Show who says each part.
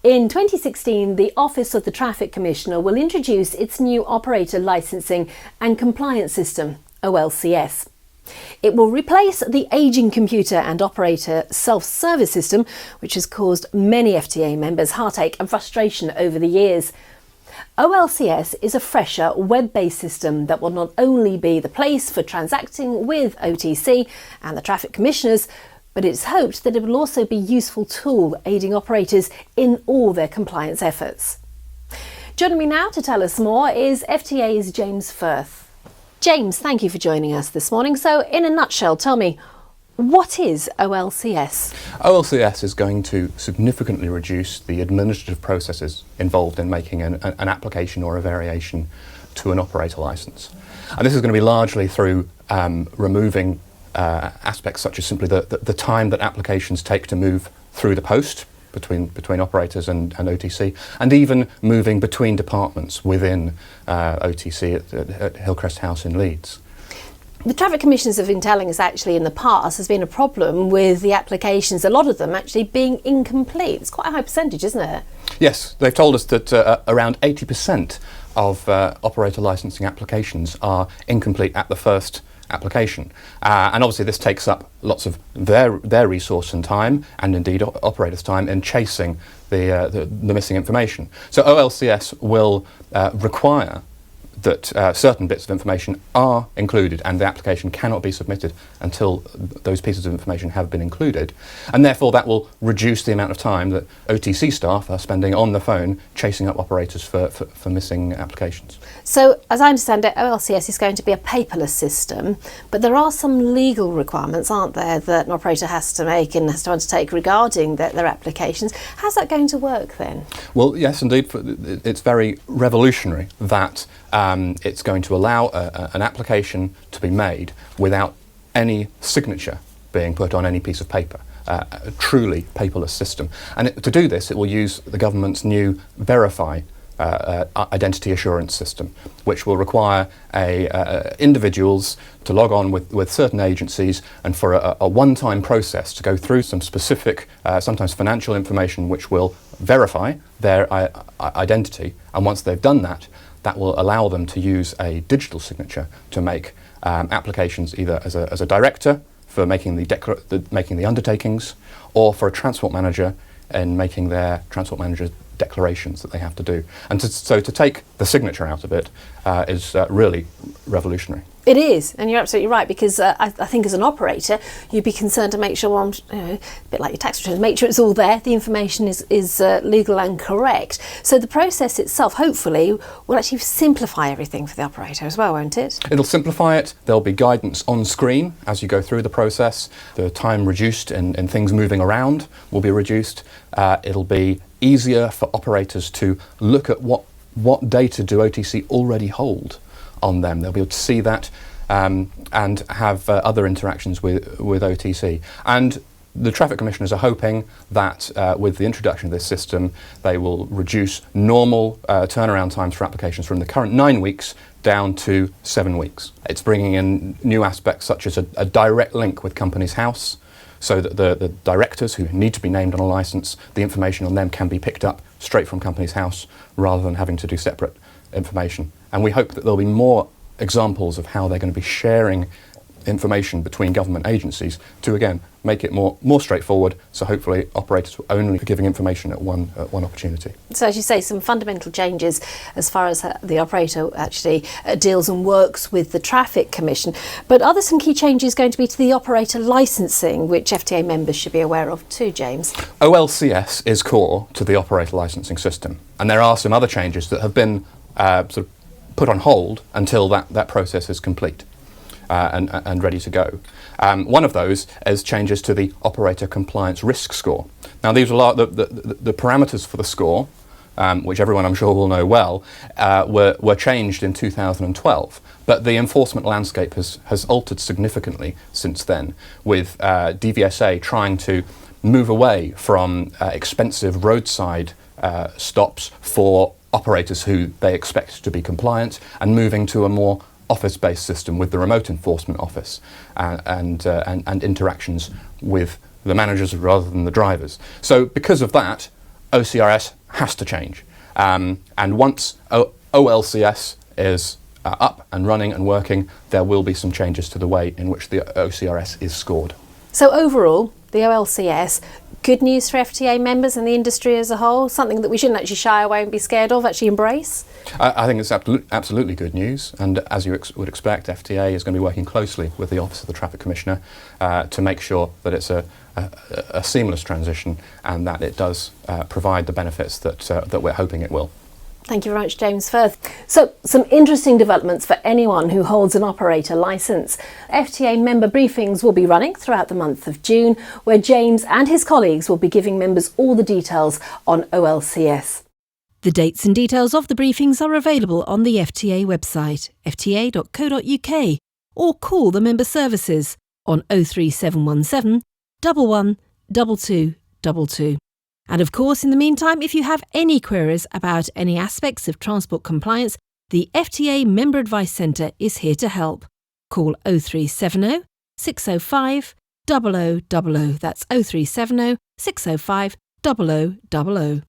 Speaker 1: In 2016, the Office of the Traffic Commissioner will introduce its new Operator Licensing and Compliance System, OLCS. It will replace the ageing computer and operator self-service system, which has caused many FTA members heartache and frustration over the years. OLCS is a fresher, web-based system that will not only be the place for transacting with OTC and the traffic commissioners, but it's hoped that it will also be a useful tool aiding operators in all their compliance efforts. Joining me now to tell us more is FTA's James Firth. James, thank you for joining us this morning. So, in a nutshell, tell me, what is OLCS?
Speaker 2: OLCS is going to significantly reduce the administrative processes involved in making an application or a variation to an operator licence. And this is going to be largely through removing aspects such as simply the time that applications take to move through the post between operators and OTC, and even moving between departments within OTC at Hillcrest House in Leeds.
Speaker 1: The traffic commissioners have been telling us actually in the past there's been a problem with the applications, a lot of them actually being incomplete. It's quite a high percentage, isn't it?
Speaker 2: Yes, they've told us that around 80% of operator licensing applications are incomplete at the first application, and obviously this takes up lots of their resource and time, and indeed operators' time, in chasing the missing information. So OLCS will require that certain bits of information are included, and the application cannot be submitted until those pieces of information have been included, and therefore that will reduce the amount of time that OTC staff are spending on the phone chasing up operators for missing applications.
Speaker 1: So, as I understand it, OLCS is going to be a paperless system, but there are some legal requirements, aren't there, that an operator has to make and has to undertake regarding their applications. How's that going to work then?
Speaker 2: Well, yes, indeed. It's very revolutionary that it's going to allow an application to be made without any signature being put on any piece of paper. A truly paperless system. And to do this, it will use the government's new Verify identity assurance system, which will require individuals to log on with certain agencies, and for a one-time process to go through some specific, sometimes financial information, which will verify their identity. And once they've done that, that will allow them to use a digital signature to make applications either as a director for making the undertakings, or for a transport manager in making their transport manager declarations that they have to do. And so to take the signature out of it is really revolutionary. It
Speaker 1: is, and you're absolutely right, because I think as an operator, you'd be concerned to make sure, a bit like your tax returns, make sure it's all there, the information is legal and correct. So the process itself, hopefully, will actually simplify everything for the operator as well, won't it?
Speaker 2: It'll simplify it. There'll be guidance on screen as you go through the process. The time reduced and things moving around will be reduced. It'll be easier for operators to look at what data do OTC already hold on them. They'll be able to see that and have other interactions with OTC. And the traffic commissioners are hoping that with the introduction of this system, they will reduce normal turnaround times for applications from the current 9 weeks down to 7 weeks. It's bringing in new aspects such as a direct link with Companies House, so that the directors who need to be named on a licence, the information on them can be picked up straight from Companies House rather than having to do separate information. And we hope that there'll be more examples of how they're going to be sharing information between government agencies to, again, make it more straightforward, so hopefully operators will only be giving information at one opportunity.
Speaker 1: So, as you say, some fundamental changes as far as the operator actually deals and works with the Traffic Commission. But are there some key changes going to be to the operator licensing, which FTA members should be aware of too, James?
Speaker 2: OLCS is core to the operator licensing system, and there are some other changes that have been sort of put on hold until that process is complete and ready to go. One of those is changes to the operator compliance risk score. Now, these are the parameters for the score, which everyone I'm sure will know well, were changed in 2012. But the enforcement landscape has altered significantly since then, with DVSA trying to move away from expensive roadside stops for operators who they expect to be compliant, and moving to a more office-based system with the remote enforcement office and interactions with the managers rather than the drivers. So because of that, OCRS has to change. And once OLCS is up and running and working, there will be some changes to the way in which the OCRS is scored.
Speaker 1: So overall, the OLCS, good news for FTA members and the industry as a whole, something that we shouldn't actually shy away and be scared of, actually embrace?
Speaker 2: I think it's absolutely good news, and as you would expect, FTA is going to be working closely with the Office of the Traffic Commissioner to make sure that it's a seamless transition and that it does provide the benefits that we're hoping it will.
Speaker 1: Thank you very much, James Firth. So, some interesting developments for anyone who holds an operator licence. FTA member briefings will be running throughout the month of June, where James and his colleagues will be giving members all the details on OLCS.
Speaker 3: The dates and details of the briefings are available on the FTA website, fta.co.uk, or call the member services on 03717 11 2222. And of course, in the meantime, if you have any queries about any aspects of transport compliance, the FTA Member Advice Centre is here to help. Call 0370 605 0000. That's 0370 605 0000.